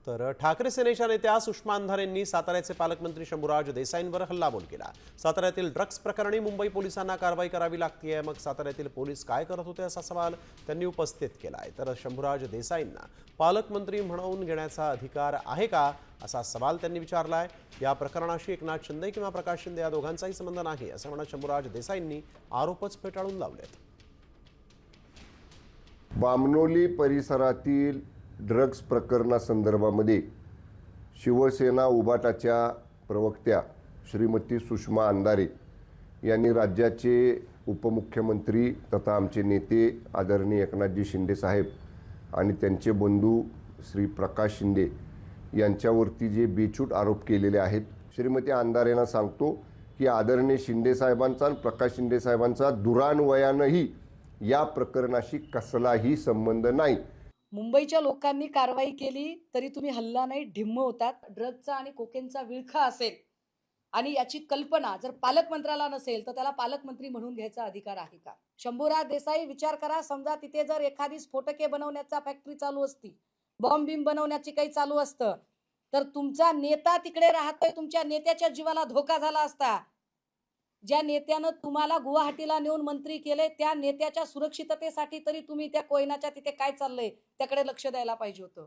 तर ठाकरे सेनेच्या नेत्या सुषमा अंधारेंनी साताऱ्याचे पालकमंत्री शंभूराज देसाईंवर हल्लाबोल केला। साताऱ्यातील ड्रग्ज प्रकरणी मुंबई पोलिसांना कारवाई करावी लागतेय, मग साताऱ्यातील पोलीस काय करत होते असा सवाल त्यांनी उपस्थित केलाय। तर शंभूराज देसाईंना पालकमंत्री म्हणवून घेण्याचा अधिकार आहे का असा सवाल त्यांनी विचारलाय। या प्रकरणाशी एकनाथ शिंदे किंवा प्रकाश शिंदे या दोघांचाही संबंध नाही असं म्हणत शंभूराज देसाईंनी आरोपच फेटाळून लावलेत। बामनोली परिसरातील ड्रग्ज प्रकरणासंदर्भामध्ये शिवसेना उबाटाच्या प्रवक्त्या श्रीमती सुषमा अंधारे यांनी राज्याचे उपमुख्यमंत्री तथा आमचे नेते आदरणीय एकनाथजी शिंदे साहेब आणि त्यांचे बंधू श्री प्रकाश शिंदे यांच्यावरती जे बेछूट आरोप केलेले आहेत। श्रीमती अंधारेंना सांगतो की आदरणीय शिंदे साहेबांचा आणि प्रकाश शिंदे साहेबांचा दुरान्वयानंही या प्रकरणाशी कसलाही संबंध नाही। मुंबईच्या लोकांनी कारवाई केली तरी तुम्ही हल्ला नाही, ढिम्म होतात। ड्रगचा आणि कोकेनचा विळखा असेल आणि याची कल्पना जर पालकमंत्र्याला नसेल तर त्याला पालकमंत्री म्हणून घ्यायचा अधिकार आहे का? शंभूराज देसाई, विचार करा, समजा तिथे जर एखादी स्फोटके बनवण्याचा फॅक्टरी चालू असती, बॉम्ब बिम बनवण्याची काही चालू असतं, तर तुमचा नेता तिकडे राहतोय, तुमच्या नेत्याच्या जीवाला धोका झाला असता। ज्या नेत्यानं तुम्हाला गुवाहाटीला नेऊन मंत्री केले त्या नेत्याच्या सुरक्षिततेसाठी तरी तुम्ही त्या कोयनाच्या तिथे काय चाललंय त्याकडे लक्ष द्यायला पाहिजे होतं।